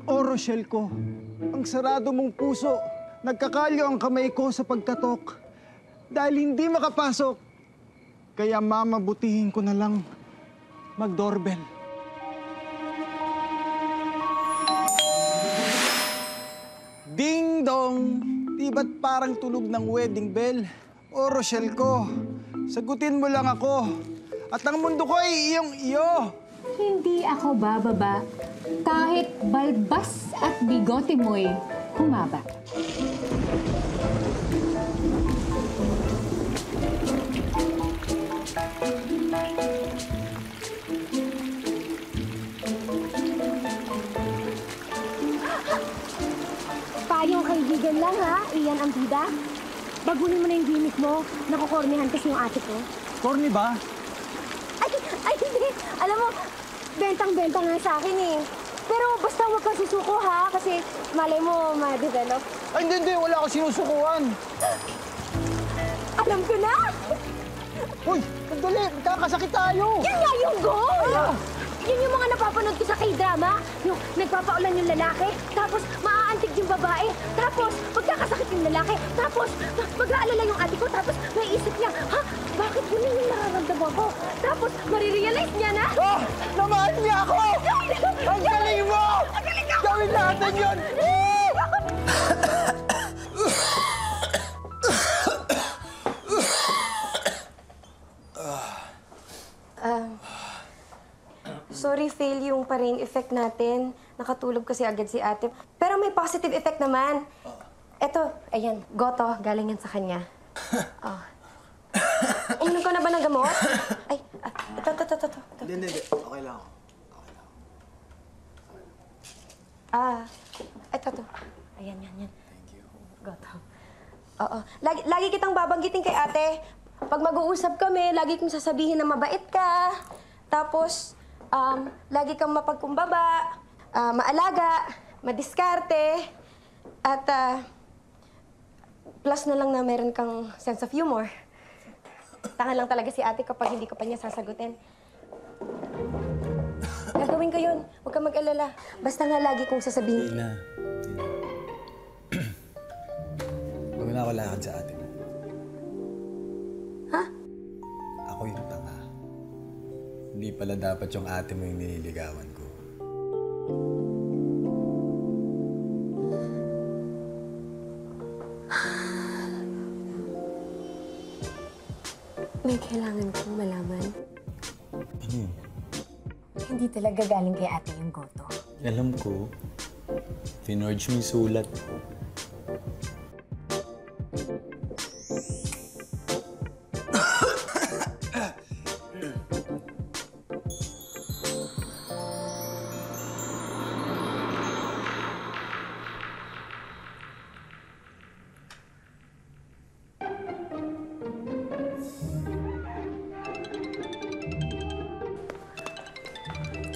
Oh, Rochelle ko, ang sarado mong puso. Nagkakalyo ang kamay ko sa pagtatok. Dahil hindi makapasok. Kaya mamabutihin ko na lang mag-doorbell. Ding dong! Di ba't parang tunog ng wedding bell? Oh, Rochelle ko, sagutin mo lang ako. At ang mundo ko ay iyong-iyo. Hindi ako bababa kahit balbas at bigote mo'y humaba. Payong kaibigan lang, ha? Iyan ang bida. Baguhin mo na yung gimmick mo. Nakukornihan kasi yung ate ko. Corny ba? Ay, hindi. Alam mo, bentang-benta nga sa akin eh. Pero basta huwag kang susuko, ha? Kasi malay mo ma-develop. Ay, hindi. Wala akong sinusukuan. Alam ko na! Uy, sandali. Magkakasakit tayo. Yun nga yung goal! Yun yung mga napapanood ko sa K-drama. Yung nagpapaulan yung lalaki, tapos maaantig yung babae, tapos magkakasakit yung lalaki, tapos mag-aalala yung ate ko, tapos maiisip niya, ha? Bakit yun yung nararamdaman ko? Tapos marirealize niya na... Oh! Namahal niya ako! Ang galing mo! Gawin natin yun! Sorry, fail yung pa-rain effect natin. Nakatulog kasi agad si ate. Pero may positive effect naman. Eto, ayan, goto, galing yan sa kanya. Oh. Uminom ka na ba ng gamot? Ay, ito. Hindi. Okay lang ako. Ito. Ayan, yan. Thank you. Goto. Oo. Lagi kitang babanggitin kay ate. Pag mag-uusap kami, lagi kong sasabihin na mabait ka. Tapos, lagi kang mapagkumbaba, maalaga, madiskarte, at plus na lang na meron kang sense of humor. Tanga lang talaga si ate kapag hindi ko pa niya sasagutin. Gagawin ko yun. Huwag kang mag-alala. Basta nga lagi kong sasabihin. Tina. Huwag na ako lakad sa ate mo. Ha? Ako yung tanga. Hindi pala dapat yung ate mo yung nililigawan ko. May kailangan kong malaman. Ano yun? Hindi talaga galing kay ate yung goto. Alam ko. Finorge mo yung sulat.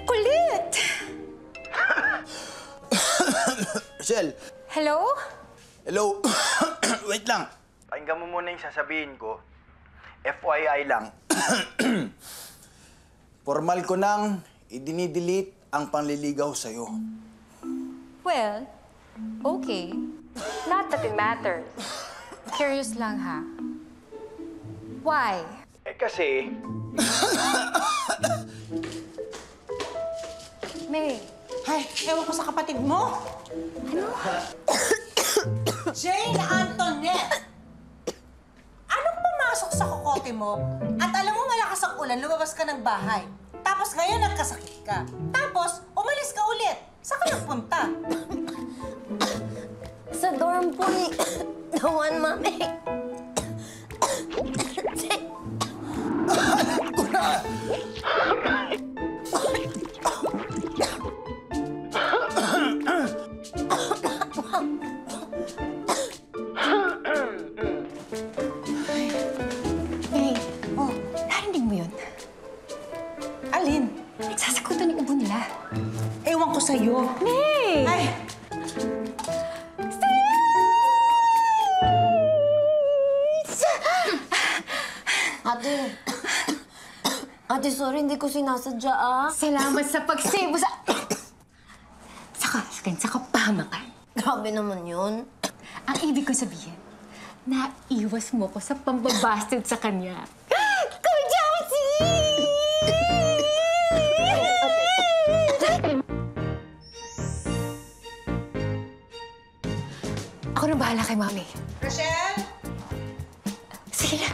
Kulit! Rochelle! Hello? Hello? Wait lang. Pakinggan mo muna yung sasabihin ko. FYI lang. Formal ko nang idinidelete ang panliligaw sa'yo. Well, okay. Not that it matters. Curious lang ha. Why? Kasi... May, Ay, ewan ko sa kapatid mo. Ano? Jane Antoinette! Anong pumasok sa kokote mo? At alam mo malakas ang ulan, lumabas ka ng bahay. Tapos ngayon nagkasakit ka. Tapos, umalis ka ulit. Saan ka nagpunta? Sa dorm po ni Dawan, Mami. May, oh, narinig mo yun? Alin? Nagsasagutan yung ubo nila. Ewan ko sa'yo. May! Ay! Ate, Ate, sorry, hindi ko sinasadya, ah. Salamat sa pagsave mo sa... sa kapahamakan. Grabe naman yun. Ang ibig ko sabihin, naiwas mo ko sa pambabasted sa kanya. Kujawsi! Ako na bahala kay Mami. Rochelle? Sige na.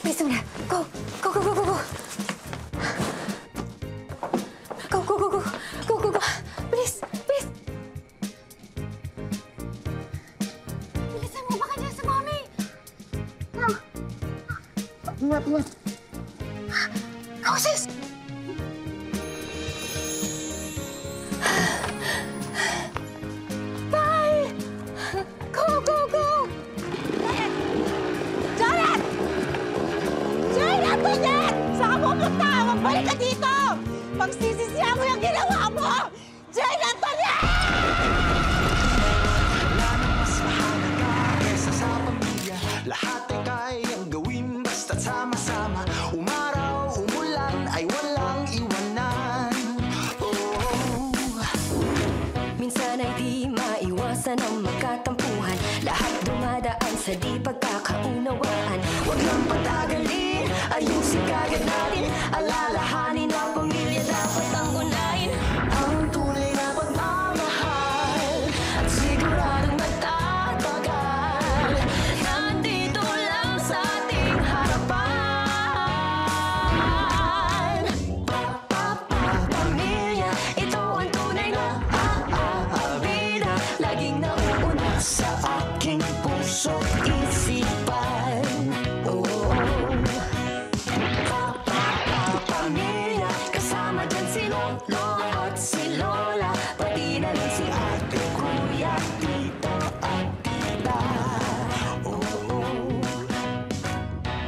Please na. Go! Go, go, go, go, go! Go, go, go, go! Go, go, go! Please! Please! Bilisan mo! Baka dyan si Mami! Go, sis! Bye! Go, go, go! Janet! Janet! Janet! Saan ka pupunta? Magbalik ka dito! Pagsisisihan mo yung ginawa mo! Janet! Janet! Mas mahalaga kesa sa pamilya. Lahat ay kayang gawin basta't sama-sama. Umaraw, umulan ay walang iwanan. Oh. Minsan ay di maiwasan ang magkatampuhan. Lahat dumadaan sa di pagkakaunawaan. Huwag lang patagalin, ayusin kagad natin. Alalahanin ang pamilya, dapat ang unahin. Ang tunay na pagmamahal at siguradong magtatagal. Nandito lang sa ating harapan. Pamilya, ito ang tunay na vida. Laging nauuna sa aking puso't isipan. Oh. Pamilya, kasama dyan si Lolo at si Lola. Pati na rin si ate, kuya, tito at tita. Oh.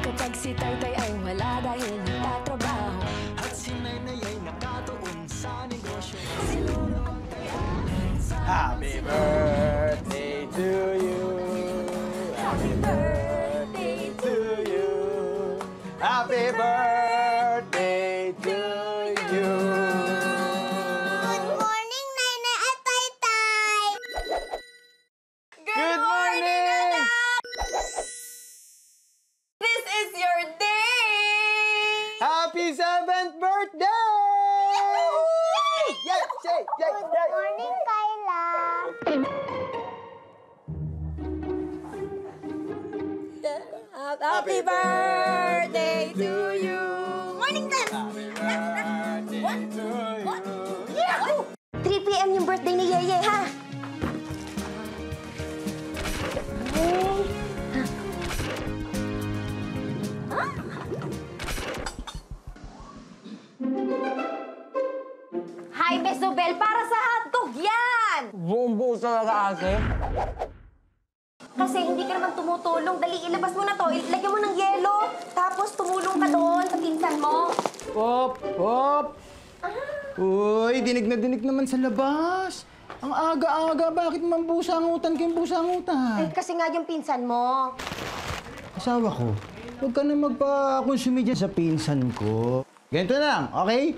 Kapag si Taytay ay wala dahil nagtatrabaho, At si Nainay ay nakatuon sa negosyo. Happy birthday to you. Happy birthday to you. Happy birthday to you. Good morning, Nainay at Taytay! Good morning! This is your day! Happy 7th birthday! Yay! Yay! Yay! Yay! Morning, Kyla! Happy birthday to you! Morning, Dad! Happy birthday to you. 3 p.m. yung birthday ni Yeye, ha? Hi, Besobel! Para sa hotdog yan! Buong-buo talaga, ate. Kasi hindi ka naman tumutulong. Dali, ilabas mo na to. Ilagyan mo ng yelo. Tapos tumulong ka doon sa pinsan mo. Hop! Hop! Uy, dinig na dinig naman sa labas. Ang aga-aga, bakit man busangutan kayong Eh, busangutan? kasi nga yung pinsan mo. Asawa ko, huwag ka na magpa-consume dyan sa pinsan ko. Ganito na lang, okay?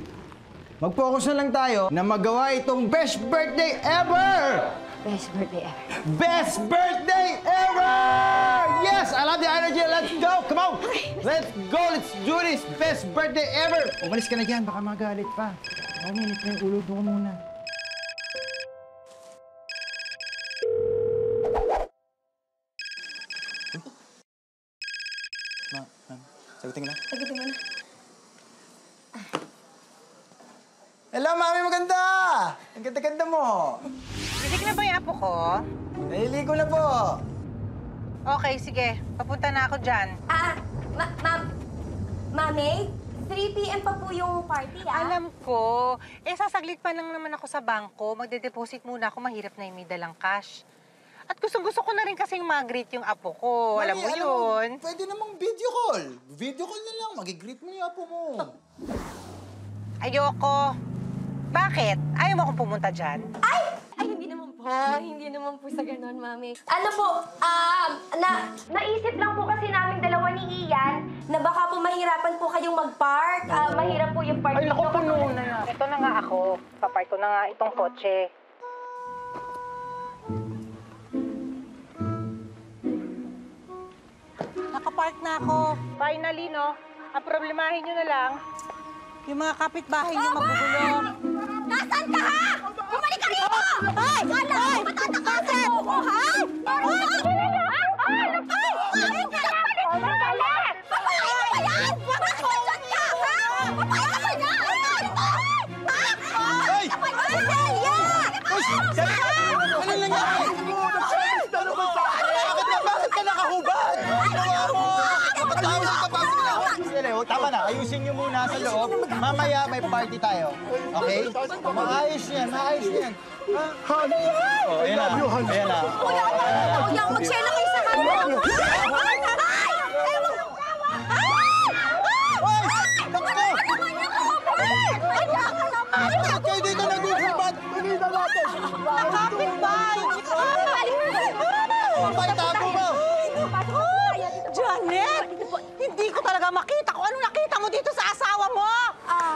Mag-focus na lang tayo na magawa itong best birthday ever! Best birthday ever. Best birthday ever! Yes! I love the energy. Let's go! Come on! Let's go! Let's do this! Best birthday ever! Umalis ka na dyan. Baka magalit pa. Mainit na yung ulo. Doon ka muna. Sagutin ko na. Sagutin mo na. Hello, Mami! Maganda! Ang ganda-ganda mo! Hindi na ba yung apo ko? Naliligo na po! Okay, sige. Papunta na ako dyan. Mami, 3 p.m. pa po yung party, ah. Alam ko. Sasaglit pa lang naman ako sa bangko. Magde-deposit muna ako. Mahirap na yung may dalang cash. At gustong-gusto ko na rin kasing mag-greet yung apo ko. Alam mo yun. Pwede namang video call. Video call na lang. Mag-greet mo yung apo mo. Ayoko. Bakit? Ayaw mo akong pumunta dyan? Ay, hindi naman po. Hindi naman po sa ganon, Mami. Ano po, naisip lang po kasi namin dalawa ni Ian na baka po mahirap nahihirapan po kayong mag-park. Mahirap po yung park. Ay, naku, puno na yan. Ito na nga ako. Papark ko na nga itong kotse. Nakapark na ako. Finally, no? Ang problemahin nyo na lang, yung mga kapitbahay nyo magugulo. Nasaan ka, ha? Bumalik ka rito! Ay! Wala! Matatakasan mo, ha? Bakit ka nakahubad? Tama na, ayusin niyo muna sa loob. Mamaya may party tayo. Okay? Maayos yan, maayos yan. Oh, ayan na. Ayan na. Kuya, mag-share na kayo sa kanila. Bakit kayo dito naguhubad? Pagkita natin. Kapitbahay! Pagtago mo! Janet! Hindi ko talaga makita kung ano nakita mo dito sa asawa mo!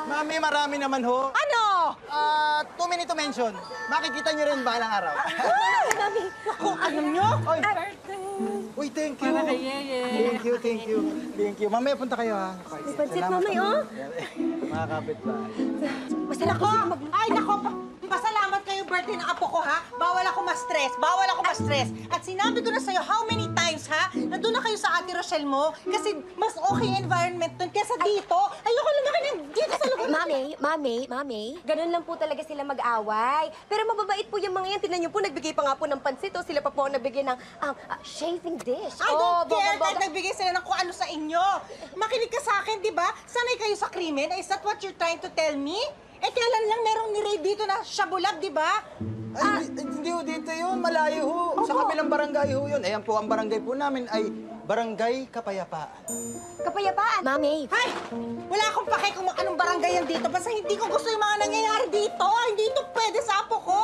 Mami, marami naman ho. Ano? Too many to mention. Makikita niyo rin balang araw. Naku, alam nyo? Uy, thank you. Thank you, thank you. Thank you. Mamaya punta kayo, ha? Pansit, mamay, oh. Mga kapitbahay. Nako! Ay, nako! Pasalamat kayo, birthday ng apo ko, ha? Bawal ako ma-stress. Bawal ako ma-stress. At sinabi ko na sa'yo, how many times, ha? Nandun na kayo sa Ate Rochelle mo. Kasi mas okay environment dun kesa dito. Ayoko lumaki ng dito sa lugar. Mami. Ganun lang po talaga sila mag-away. Pero mababait po yung mga yan. Tingnan niyo po, nagbigay pa nga po ng pansit. O sila pa po ang nagbigay ng shaving dish. I don't care kahit nagbigay sila ng kung ano sa inyo. Makinig ka sa akin, di ba? Sanay kayo sa krimen. Is that what you're trying to tell me? Eh, kailan lang merong ni-raid dito na Shabulab, di ba? Ay, hindi ho dito yun. Malayo ho. Sa kabilang barangay ho yun. Ayan po, ang barangay po namin ay Barangay Kapayapaan. Kapayapaan. Mami. Hay! Wala akong pake kung anong barangay yan dito. Basta hindi ko gusto yung mga nangyayari dito. Hindi ito pwede sa apo ko.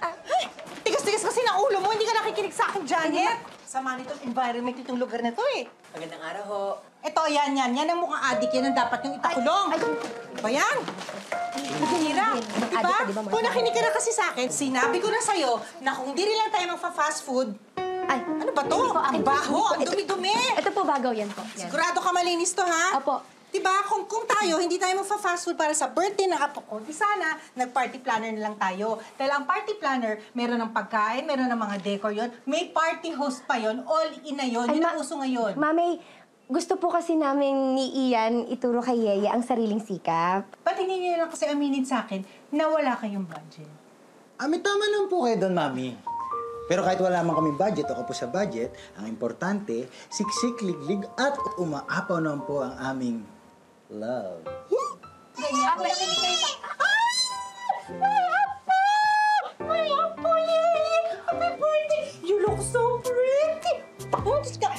Ay! Tigas-tigas kasi ng ulo mo. Hindi ka nakikinig sa akin, Janet. Sama nitong environment itong lugar na to eh. Magandang araw ho. Ito, yan. Yan ang mukhang adik. Yan ang dapat yung itakulong. Ba yan? Hira. Diba? Kung nakinig ka na kasi sa akin, sinabi ko na sa'yo na kung hindi rin lang tayo magfa-fast food, Ay, ano ba to? Ang baho, ang dumi-dumi. Ito po, bagaw yan po. Yan. Sigurado ka malinis to, ha? Opo. Diba, kung tayo, hindi tayo magfa-fast food para sa birthday ng apo ko, di sana, nag-party planner na lang tayo. Dahil ang party planner, meron ng pagkain, meron ng mga decor yon, may party host pa yon, all in na yon, yun ang uso ngayon. Mami, gusto po kasi namin ni Ian ituro kay Yeye ang sariling sikap. Ba't hindi niyo lang kasi aminin sa akin na wala kayong budget? May tama naman po kayo doon, Mami. Pero kahit wala man kaming budget o kapos sa budget, ang importante, siksik, liglig at umaapaw naman po ang aming love. My apo, Yeye! Happy birthday! You look so pretty! Oh, Diyos ka!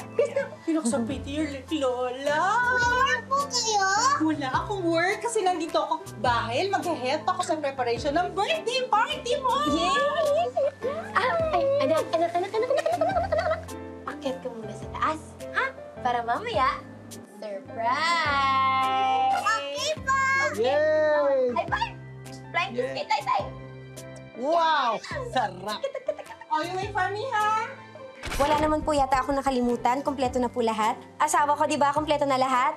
You look so pretty, Lola! Work po kayo? Wala akong work kasi nandito ako dahil mag-help ako sa preparation ng birthday party mo! Yay! Anak. Akit ka muna sa taas, ha? Para mamaya, surprise! Okay po! Yay! High five! Flying kiss kay Tay-Tay! Wow! Sarap! Oh, you wait for me, ha? Wala naman po yata ako nakalimutan. Kompleto na po lahat. Asawa ko, di ba? Kompleto na lahat?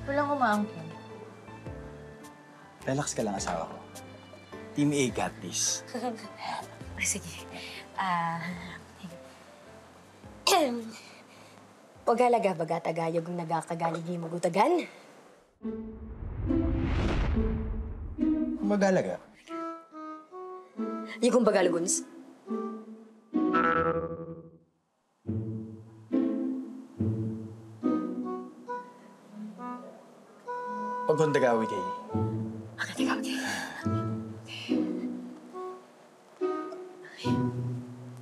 Walang umangkin. Relax ka lang, asawa ko. Team A got this. Sige. Pagalaga bagatagayog ang nagakagalig ni magutagan. Magalaga. Yung kong bagalagons. Pagkundagawi kayo. Akatagawag.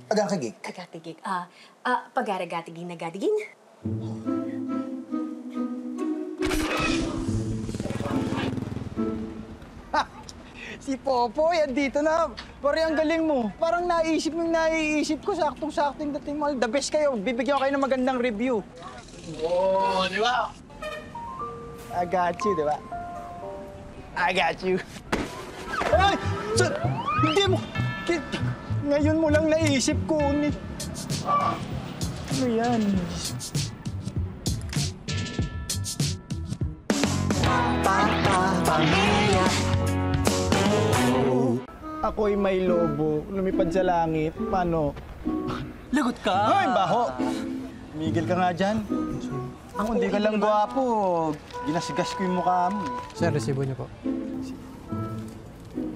Agakagig. Agatigig. Pagaragatigin na gatigin. Si Popoy, andito na. Pare, ang galing mo. Parang naiisip ko, saktong-saktong dating mo. The best kayo. Bibigyan ko kayo ng magandang review. Oh, di ba? I got you, di ba? I got you. Ay! Hindi mo... Ngayon mo lang naisip ko. Ano yan? Pamilya. Ako'y may lobo, lumipad sa langit. Paano? Lagot ka! Ay, baho! Migil ka nga dyan. Kung hindi ka lang gwapo, ginasigas ko yung mukha mo. Sir, resibo niyo po.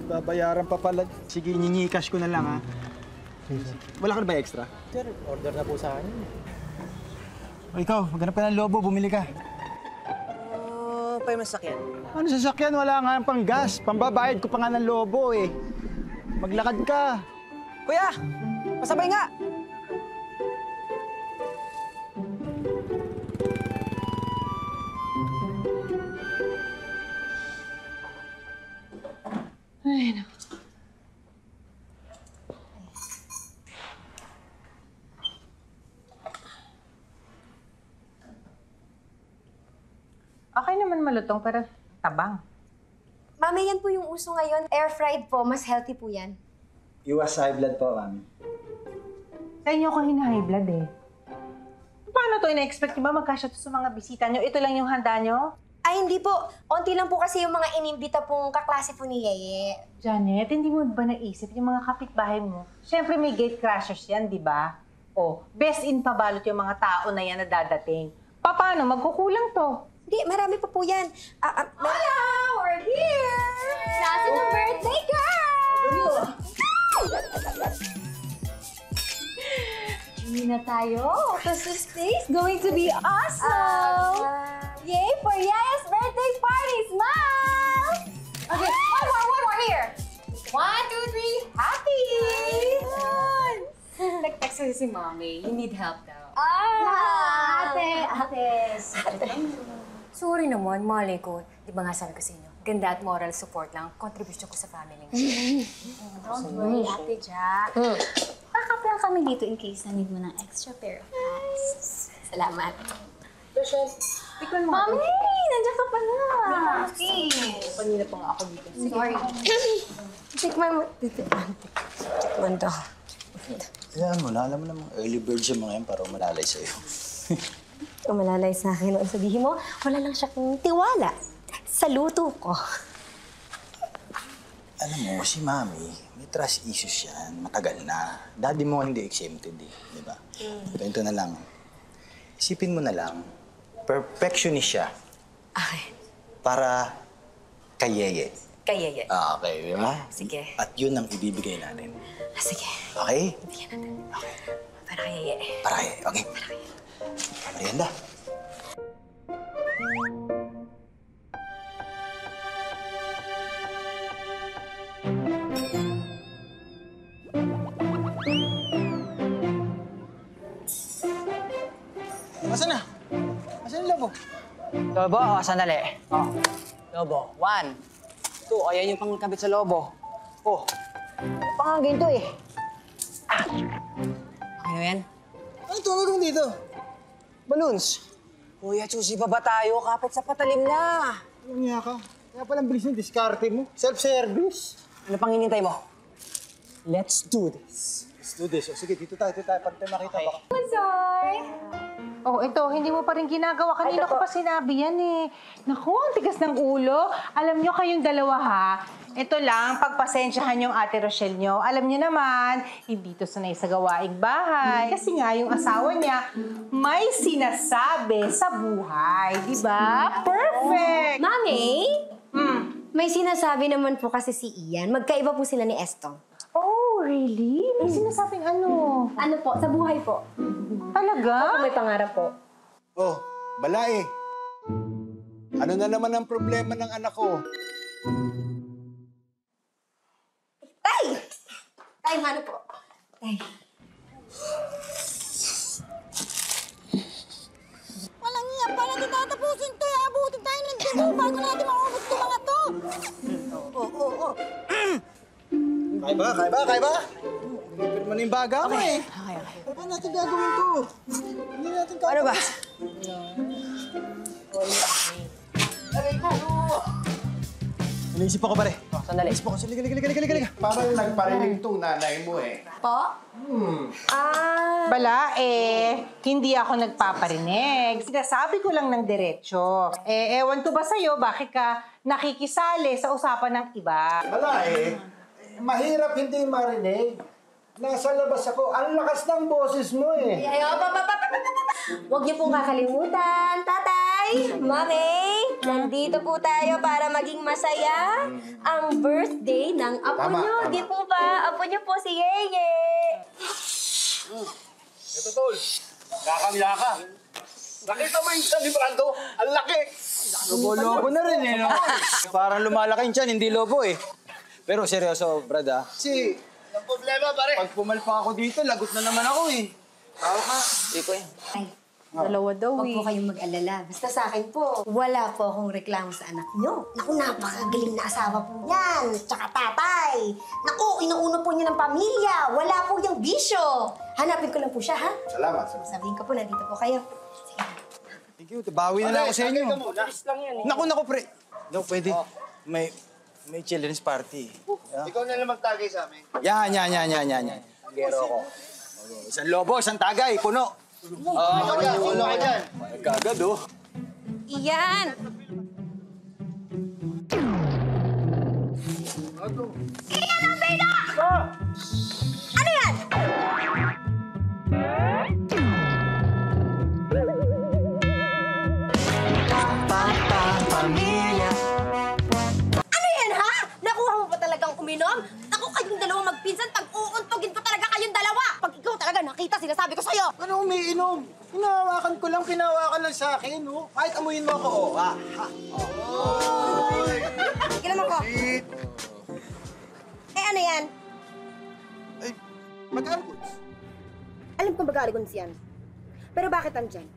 Babayaran pa pala. Sige, nyinyikas ko na lang, ha? Wala ka na ba extra? Sir, order na po sa akin. O ikaw, maghanap ka ng lobo, bumili ka. Pa yung masakyan. Ano sasakyan? Wala nga pang gas. Pambabayad ko pa nga ng lobo, eh. Maglakad ka. Kuya! Pasabay nga! Ay, naku. Okay naman malutong, pero tabang. Mami, yan po yung uso ngayon. Air-fried po. Mas healthy po yan. Iwas high blood po, mami. Sa inyo ko hina-high blood eh. Paano to? Ina-expect nyo ba magkasya to sa mga bisita nyo? Ito lang yung handa nyo? Ay, hindi po. Onti lang po kasi yung mga inimbita pong kaklase po ni Yeye. Janet, hindi mo ba naisip yung mga kapitbahay mo? Siyempre may gate crashers yan, di ba? O, best in pabalot yung mga tao na yan na dadating. Paano? Magkukulang to. Hindi, marami pa po yan. Hola! We're here! Nasa ng birthday girl! Hindi na tayo. Christmas Day is going to be awesome! Yay for Yaya's birthday party! Smile! Okay, one more here. 1, 2, 3, happy! Nag-text kasi si Mommy. You need help daw. Ate! Sorry naman, malay ko. Di ba nga sabi ko sa inyo, ganda at moral support lang, contribution ko sa family. Don't worry, Ate Ja. Backup lang kami dito in case na need mo ng extra pair of hands. Salamat. Tikman mo. Mommy! Nandiyan ka pala! Kanina pa nga ako dito. Sorry. Tikman mo. Tikman to. Ayan mo na, alam mo namang early bird yung mga yan para malalay sa'yo. Kung malalay sa akin, ang sabihin mo, wala lang siya kung tiwala sa luto ko. Alam mo, si Mami, may trust issues yan. Matagal na. Daddy mo hindi exempted eh, di ba? Ganito na lang. Isipin mo na lang, perfectionist siya Okay. para kay Yeye. Kay Yeye. Okay, di ba? Sige. At yun ang ibibigay natin. Sige. Okay? Bigyan natin. Okay. Para kay Yeye. Para Yeye, okay. Merienda. Asan na? Asan yung lobo? Lobo, sandali. Oh. Lobo, 1, 2. Ayan yung pangkabit sa lobo. Oh. Pangagin to eh. Okay na yan? Ano tulog mo dito? Balloons. Kuya, chusi pa ba tayo? Kapit sa patalim na. Ano niya ka? Kaya palang bilis ng diskarte mo. Self-service. Ano pang hinintay mo? Let's do this. Let's do this. O, sige, dito tayo. Pag tayo makita baka. Oh, ito, hindi mo pa rin ginagawa. Kanina ko pa sinabi yan eh. Naku, ang tigas ng ulo. Alam nyo kayong dalawa ha, ito lang, pagpasensyahan yung Ate Rochelle nyo. Alam nyo naman, hindi to sanay sa gawaing bahay. Kasi nga, yung asawa niya, may sinasabi sa buhay. Di ba? Perfect! Mami? Hmm. May sinasabi naman po kasi si Ian. Magkaiba po sila ni Estong. Oh, really? May sinasabing ano? Ano po? Sa buhay po. Talaga? May pangarap po. Oh, Balae. Ano na naman ang problema ng anak ko? Tay! Tay, ano po? Tay. Walang iya, paano natin tatapusin to? Abutin tayo ng linggo bago natin maubos itong mga to. Kaya ba? Deliver mo na yung baga mo eh. Paano natin gagawin to? Hindi natin kaya. Ano ba? Naisip ako, pare. Sandali. Naisip ako. Sige, liga. Parang nagparinig tong nanay mo eh. Po? Bala, hindi ako nagpaparinig. Sinasabi ko lang ng diretsyo. Ewan ko ba sa'yo, bakit ka nakikisali sa usapan ng iba? Wala eh. Mahirap hindi marinig. Nasa labas ako. Ang lakas ng boses mo eh. Huwag niyo pong kakalimutan, tatay, mami. Nandito po tayo para maging masaya ang birthday ng apo Tama, niyo. tama. Di po ba? Apo niyo po si Yeye. Ito, Tol. Kakamila ka. Nakita mo yung San Librando? Ang laki! Lobo na rin eh, no? Parang lumalaki yung tiyan, hindi lobo eh. Pero seryoso, Brad, ah. Kasi Ang problema, pare. pag pumalpak ako dito, lagot na naman ako eh. Tawag ka. Hindi ko eh. Ay, Dalawa daw huwag po kayong mag-alala. Basta sa akin po, wala po akong reklamo sa anak niyo. Naku, napakagaling na asawa po yan. Tsaka tatay. Naku, inuuno po niya ng pamilya. Wala po yung bisyo. Hanapin ko lang po siya, ha? Salamat. Sabihin ko po, nandito po kayo. Sige. Thank you. Bawi na lang ako sa inyo. Bilis lang yan. Naku, pre. No, pwede. May children's party. Ikaw na lang magtagay sa amin. Yan. Gero ako. Isang lobo, isang tagay, puno. Wala ka dyan. Kagad, oh. Iyan! Ano yan? Ano yan, ha? Nakuha mo ba talagang uminom? Ako kayong dalawa magpinsan, tag-uuntugin ko talaga kayong dalawa! Pag ikaw talaga nakita, sinasabi ko sa'yo! Ano umiinom? Pinahawakan ko lang, pinahawakan lang sa akin, oh. Kahit amuyin mo ako, oh. Tignan mo ko. Ano yan? Ay, mag-arguts. Alam kong bagaligon siyan. Pero bakit andyan?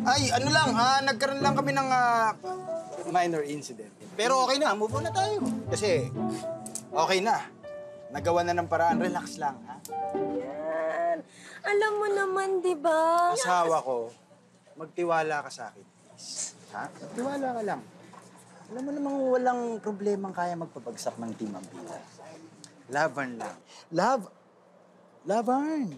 Ay, ano lang, nagkaroon lang kami ng minor incident. Pero okay na, move on na tayo. Kasi, okay na. Nagawa na ng paraan, relax lang, ha? Yan. Alam mo naman, di ba? Asawa ko, magtiwala ka sa akin, please. Ha? Magtiwala ka lang. Alam mo namang walang problemang kaya magpabagsak ng team ang Pinas. Laban lang. Laban.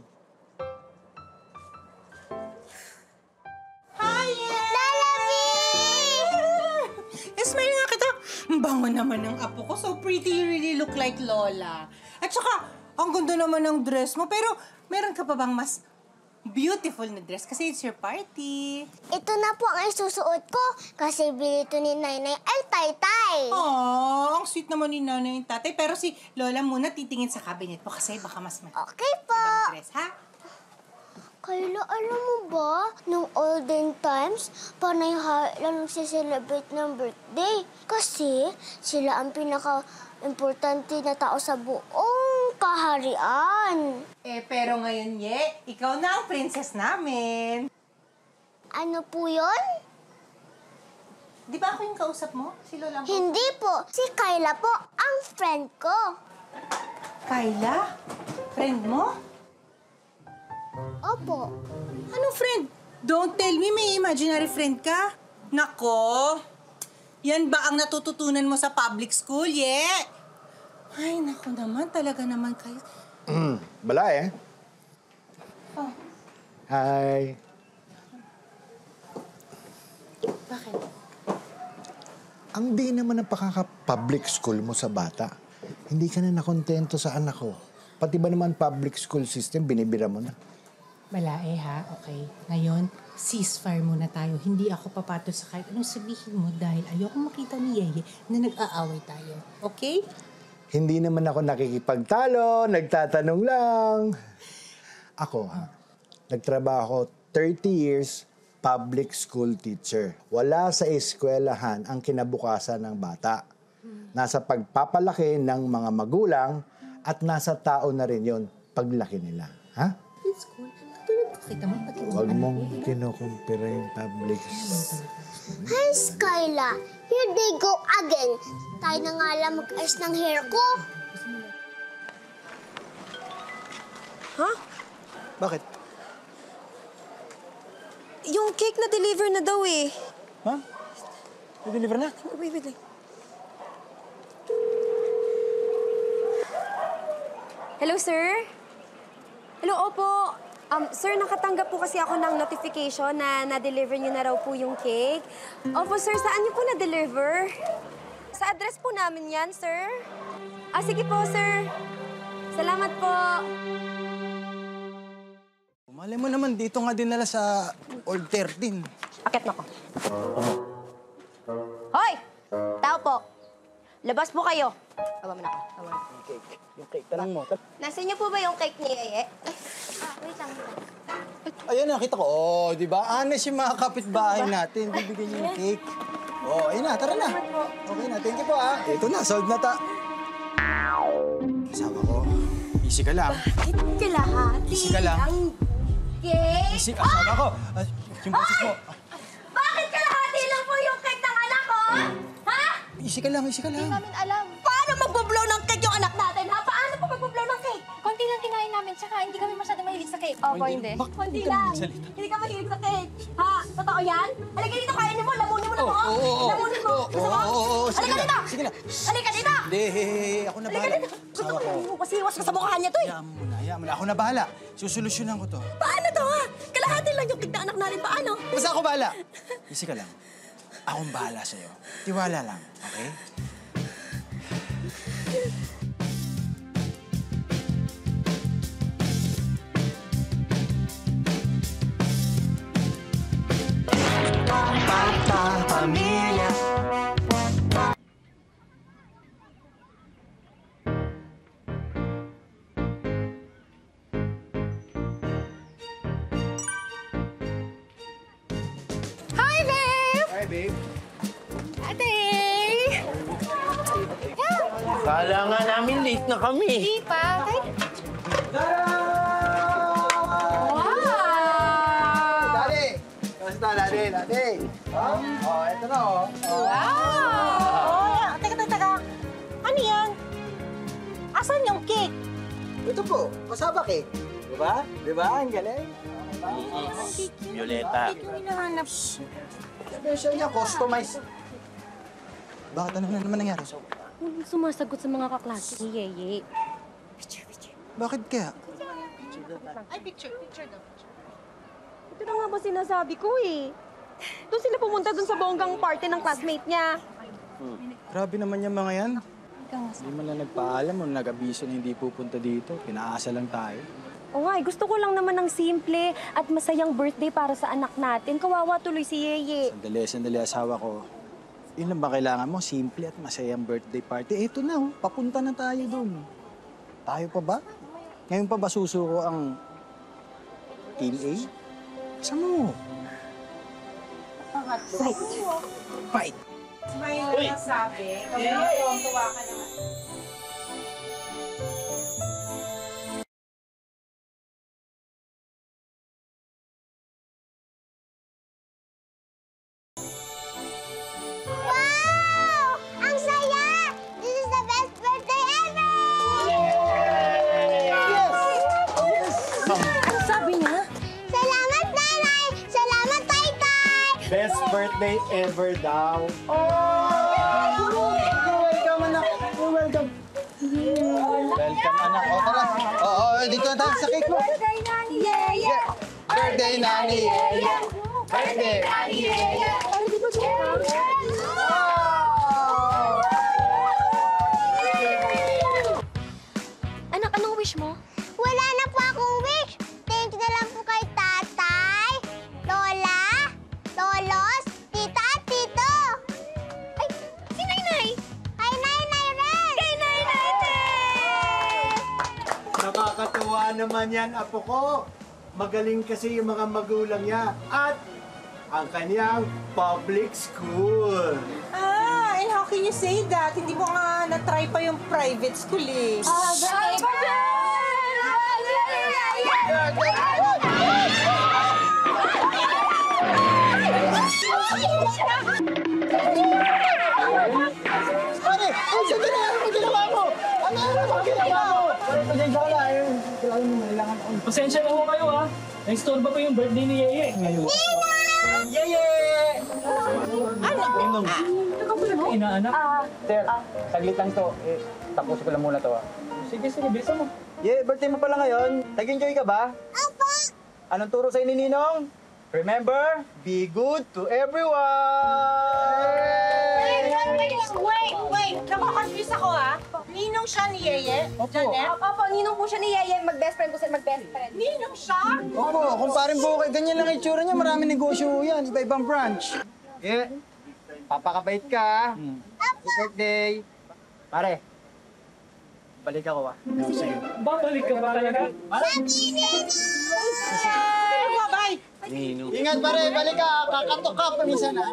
Hi! Smile nga kita. Ang bango naman ng apo ko. So pretty, you really look like Lola. At saka, ang ganda naman ng dress mo. Pero, meron ka pa bang mas beautiful na dress? Kasi it's your party. Ito na po ang isusuot ko kasi bili ito ni Nainay El Taytay. Aww, ang sweet naman ni nanay yung tatay. Pero si Lola muna titingin sa cabinet mo kasi baka mas Okay po. ibang dress, ha? Kayla, alam mo ba, nung olden times, panay lang nagsiselebrate ng birthday. Kasi sila ang pinaka-importante na tao sa buong kaharian. Pero ngayon, ikaw na ang princess namin. Ano po yun? Di ba ako yung kausap mo? Si Lola mo? Hindi po. Si Kayla po, ang friend ko. Kayla? Friend mo? Opo. Anong friend? Don't tell me may imaginary friend ka. Nako, yan ba ang natututunan mo sa public school, Ay, nako naman, talaga naman kayo. Bala eh. Oh, Hi. bakit? Ang di naman ang pakaka-public school mo sa bata. Hindi ka na nakontento sa anak ko. Pati ba naman public school system, binibira mo na? Balae ha, okay. Ngayon, ceasefire muna tayo. Hindi ako papatol sa kahit anong sabihin mo dahil ayoko makita ni Yeye na nag-aaway tayo. Okay? Hindi naman ako nakikipagtalo, nagtatanong lang. Ako, nagtrabaho 30 years public school teacher. Wala sa eskwelahan ang kinabukasan ng bata. Nasa pagpapalaki ng mga magulang at nasa tao na rin yon paglaki nila. Ha? School, katulad ko kita mo pati Huwag mong kinukumpira yung public school. Hi, Skyla. Here they go again. Tayo na nga lang mag-ayos ng hair ko. Bakit? Yung cake na deliver na daw eh. Ha? Na-deliver na? Wait lang. Hello, sir? Hello, opo. Sir, nakatanggap po kasi ako ng notification na na-deliver niyo na raw po yung cake. Opo, sir, saan niyo po na-deliver? Sa address po namin yan, sir. Sige po, sir. Salamat po. Malay mo naman, dito nga dinala sa Old 13. Akit na ko. Hoy! Tao po. Labas po kayo. Tawa mo na ako. Tawa mo. Yung cake, tanong mo. Nasa inyo po ba yung cake ni Yeye? Wait lang. Ayan, nakita ko. Oh, di ba? Honest yung mga kapitbahay natin. Bibigyan niyo yung cake. Oh, ayun na, tara na. Okay na, thank you po ah. Ito na, solved na ta. Kasama ko. Easy ka lang. Bakit kalahati? Easy ka lang. Ang cake? Easy ka, kasama ko. Yung boses mo. Bakit kalahati lang po yung cake ng anak ko? Ha? Easy ka lang, easy ka lang. Hindi namin alam. Paano magbublow ng cake yung anak natin, ha? Paano po magbublow ng cake? Konti lang kinain namin, tsaka hindi kami masyadong mahilig sa cake. Opo, hindi. Hindi lang. Hindi ka mahilig sa cake. Ha? Totoo yan? Halika dito, kainin mo. Lamunin mo na po. Lamunin mo. Gusto mo? Halika dito. Sige na. Halika dito. Hindi, ako na bahala. Gusto ko kasi iwas ka sa mukha niya to eh. Hayaan mo na. Ako na bahala. Susolusyonan ko to. Paano to, ha? Kalahati lang yung cake na anak natin. Paano? Basta ako bahala. Easy ka lang. Akong bahala sa'yo. Tiwala lang, okay? Pamilya. Hi, babe! Hi, babe. Ate! Kala nga namin late na kami. Hindi pa. Wow! Daddy! Kamusta, Daddy? Daddy! Oh, ito na, oh. Wow! Teka. Ano yan? Asan yung cake? Ito po, masaba cake. Diba? Diba? Ang galing. Violeta. Hinahanap. Special niya, customized. Bakit ano na naman nangyari? Sumasagot sa mga kaklase ni Yeye. Bakit kaya? Ay, picture daw. Ito na nga ba sinasabi ko eh. Doon sila pumunta doon sa bonggang party ng classmate niya. Grabe naman yung mga yan. Hindi man lang nagpaalam o nag-abiso na hindi pupunta dito. Pinaasa lang tayo. Oo nga, gusto ko lang naman ng simple at masayang birthday para sa anak natin. Kawawa tuloy si Yeye. Sandali, asawa ko. Yun lang ba kailangan mo? Simple at masayang birthday party. Ito na, oh. Papunta na tayo doon. Tayo pa ba? Ngayon pa ba susuko ang Team A? Saan mo? Fight! May nasabi. Tuwa ka naman. Wow! Ang saya! This is the best birthday ever! Ano sabi niya? Salamat, Nanay! Salamat, Taytay! Best birthday ever daw. Welcome, anak. Welcome. Welcome, anak. O, tara. Oo, dito na tayo sa cake mo. Birthday Nani Yeye! Birthday, Nani Yeye! Birthday! Nani Yeye! Anak, anong wish mo? Wala na po akong wish. Thank you na lang po kay Tatay, Lola, Lolos, Tita at Tito. Ay, si Nainay! Kay Nainay rin. Kay Nainay din! Nakakatuwa naman yan, apo ko. Magaling kasi yung mga magulang niya at ang kanyang public school. And how can you say that? Hindi mo nga na-try pa yung private school eh. Pare! Ang sige na! Ano ginawa mo? Ano ginawa mo? Pasensya ka na. Kailangan mo, kailangan ako. Pasensya na ho kayo ha. Naistorba pa yung birthday ni Yeye ngayon. Ninay! Yeye! Ano? Ikaw pala na inaanak? Sir, saglit lang to. Tapusin ko lang muna to. Sige, bilisan mo. Birthday mo pala ngayon. Nag-enjoy ka ba? Opo! Anong turo sa'yo ni Ninong? Remember, be good to everyone! Wait! Nakakonfuse ako ha. Ninong siya ni Yeye? Janet? Opo, ninong po siya ni Yeye. Mag-best friend po sila, mag-best friend. Ninong siya? Opo, kung paring bukay, ganyan lang itsura niya. Maraming negosyo yan. Iba-ibang branch. Papakabait ka. Happy birthday. Pare, balik ako Sige. Babalik ka ba talaga? Bye! Ingat pare, balik ka. Kakatok ka paminsan na.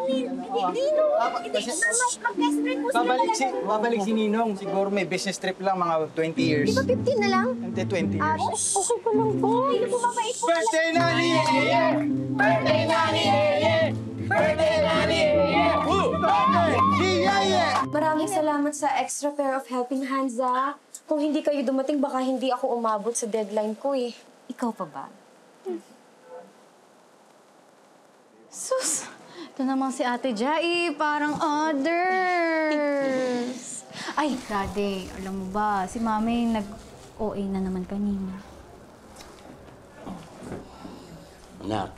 Babalik si Ninong. Siguro may business trip lang, mga 20 years. Di ba 15 na lang? Hindi, 20 years. Okay pa lang po. Hindi na po mabait po. Birthday na ni Yeye! Birthday na ni Yeye! Birthday na ni Yeye! Birthday ni Yeye! Maraming salamat sa extra pair of helping hands, ah. Kung hindi kayo dumating, baka hindi ako umabot sa deadline ko, eh. Ikaw pa ba? Sus, ito naman si Ate Jai, parang others. Ay, Daddy, alam mo ba, si Mami nag-OA na naman kanina. Anak,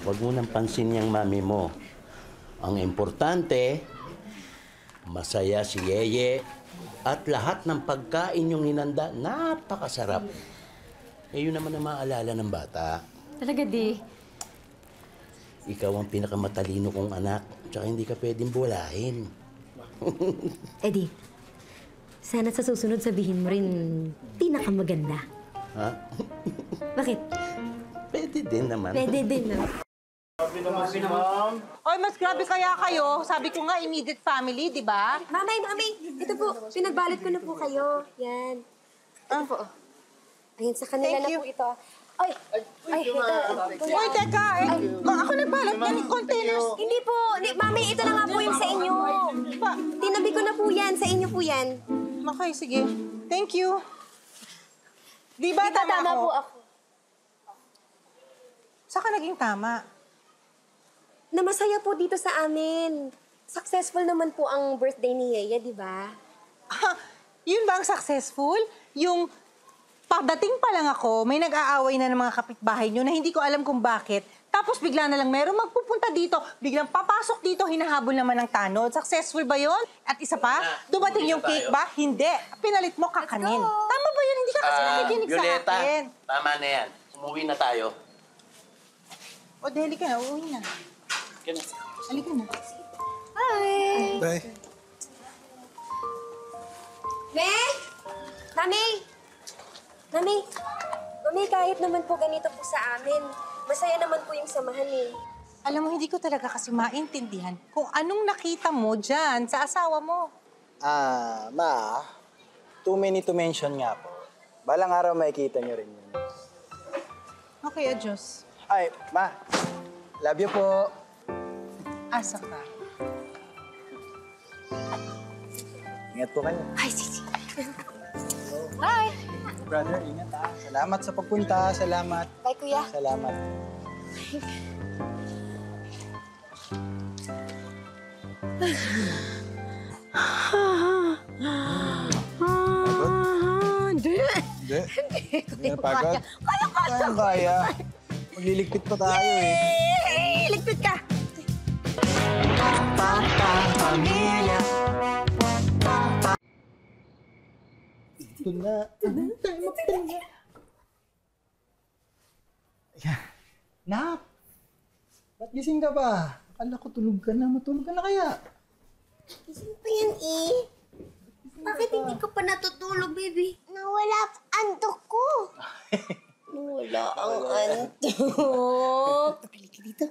huwag mo nang pansin yung mami mo. Ang importante, masaya si Yeye at lahat ng pagkain yung hinanda, napakasarap. Yun naman ang maalala ng bata. Talaga, Di? Ikaw ang pinakamatalino kong anak, tsaka hindi ka pwedeng bulahin. Eddie, sana sa susunod sabihin mo rin pinakamaganda. Ha? Bakit? Pwede din naman. Pwede din, no? Oy, mas grabe kaya kayo. Sabi ko nga, immediate family, di ba? Mami, ito po, pinagbalot ko na po kayo. Yan. Ito po. Ayan, sa kanila na po ito. Ay, ito. Uy, teka. Ako nagbalot na ni containers. Hindi po. Mami, ito na nga po yung sa inyo. Tinabi ko na po yan. Sa inyo po yan. Okay, sige. Thank you. Di ba tama ako? po ako? Saan ka naging tama? Na masaya po dito sa amin. Successful naman po ang birthday ni Yeye, di ba? Yun ba ang successful? Yung pagdating pa lang ako, may nag-aaway na ng mga kapitbahay nyo na hindi ko alam kung bakit. Tapos bigla na lang meron magpupunta dito, biglang papasok dito, hinahabol naman ng tanod. Successful ba yon? At isa pa, dumating yung cake ba? Hindi. Pinalit mo kakanin. Tama ba yun? Hindi ka kasi nakikinig sa akin. Tama na yan. Umuwi na tayo. O, deli ka na. Uuwi na. Halika na. Hi! Bye. Mami, kahit naman po ganito po sa amin, masaya naman po yung samahan eh. Alam mo, hindi ko talaga kasi maintindihan kung anong nakita mo dyan sa asawa mo. Ma, too many to mention nga po. Balang araw makikita niyo rin yun. Okay, adios. Ay, Ma, love you po. Asa ka? Ingat po kayo. Hi, Sisi. Hi! Brother, ingat ha. Salamat sa pagpunta. Salamat. Bye, Kuya. Salamat. Hindi. Hindi na pagod? Kaya. Magliligpit pa tayo eh. Hey, ligpit ka! Ito na. Nak! Ba't gising ka ba? Akala ko tulog ka na. Matulog ka na kaya? Gising pa yan eh. Bakit hindi ka pa natutulog, baby? Nawala antok ko. Nawala ang antok. Halika dito.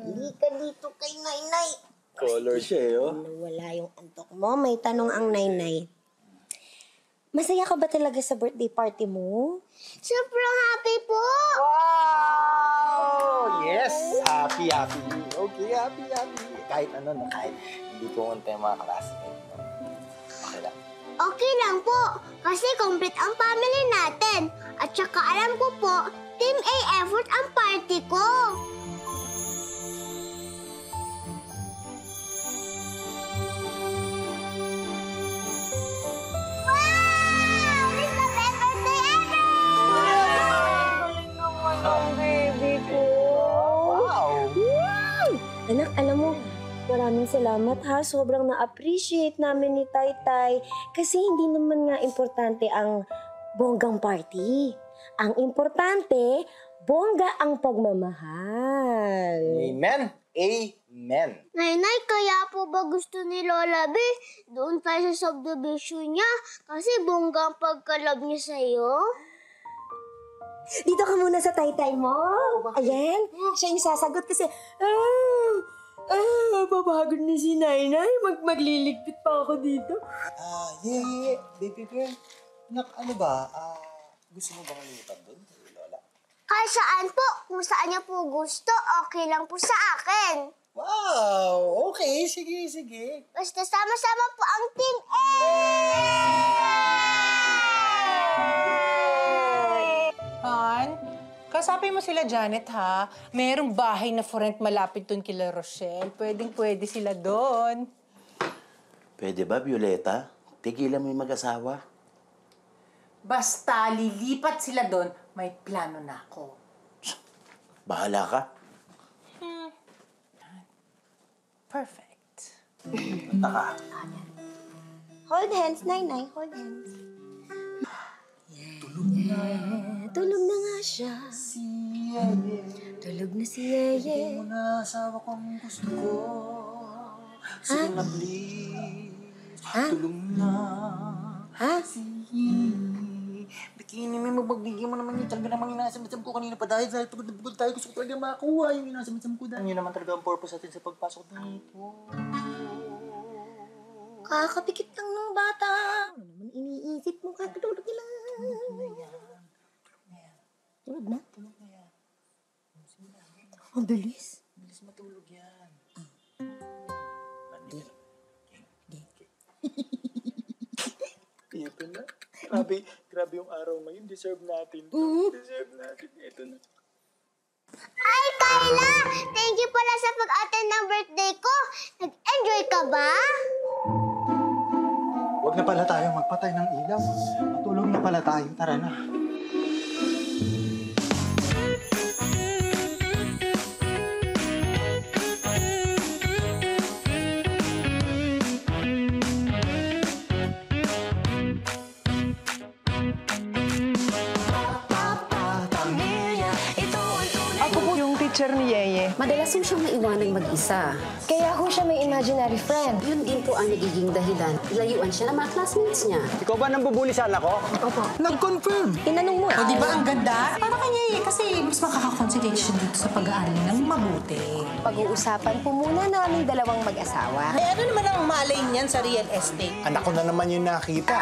Halika dito kay Nainay. Color siya eh, oh. Nawala yung antok mo. May tanong ang Nainay. Masaya ka ba talaga sa birthday party mo? Sobrang happy po! Wow! Yes! Happy. Okay, happy. Kahit ano na, kahit hindi pumunta yung mga classmates. Okay lang. Okay lang po, kasi complete ang family natin. At saka alam ko po, Team A effort ang party ko. Anak, alam mo, maraming salamat ha. Sobrang na-appreciate namin ni Taytay. Kasi hindi naman nga importante ang bonggang party. Ang importante, bongga ang pagmamahal. Amen. Amen. Nay, kaya po ba gusto ni Lola B? Doon tayo sa subdivision niya kasi bongga ang pagkalab niya sa'yo. Dito ka muna sa Taytay mo. Ayan, siya yung sasagot kasi, papagod na si Nainay. Magliligpit pa ako dito. Baby girl. Nak, ano ba? Gusto mo bang lumipat doon, Lola? Kahit saan po, kung saan niya po gusto, okay lang po sa akin. Wow! Okay, sige. Basta sama-sama po ang Team A! Han, kasabi mo sila Janet ha, merong bahay na for rent malapit dun kila Rochelle. Pwede sila doon. Pwede ba, Violeta? Tigilan mo yung mag-asawa. Basta lilipat sila doon, may plano na ako. Bahala ka. Perfect. Hold hands, Nainay. Hold hands. Tulog na nga siya. Si Yeye. Tulog na si Yeye. Hindi mo na asawa kong gusto ko. Sige na, please. Tulong na. Ha? Bikini, may magbigyan mo naman yun. Talaga namang inasamitsam ko kanina pa dahil pagod na pagod tayo. Gusto ko talaga makakuha yung inasamitsam ko dahil. Yun naman talaga ang purpose natin sa pagpasok dito. Kakapikit lang ng bata. Ano naman iniisip mo? Katulog nila. Tulog na? Tulog na yan. Ang bilis. Bilis matulog yan. Ito na. Grabe yung araw ngayon. Deserve natin. Deserve natin. Ito na. Ay, Kayla! Thank you pala sa pag-attend ng birthday ko. Nag-enjoy ka ba? Huwag na pala tayo magpatay ng ilaw. Matulog na pala tayo. Tara na. Ako po yung teacher ni Yeye. Madalas po siyang maiwanang mag-isa. Kaya ho siya may imaginary friend. Yun din po ang nagiging dahilan. Layuan siya ng mga classmates niya. Ikaw ba nang bubuli sa anak ko? Opo. Nag-confirm. Tinanong mo. O, di ba ang ganda? Para kay Yeye kasi mas makakakonsentrate siya dito sa pag-aaral ng mabuti. Pag-uusapan po muna namin dalawang mag-asawa. Eh, ano naman ang malay niyan sa real estate? Anak ko na naman yung nakita.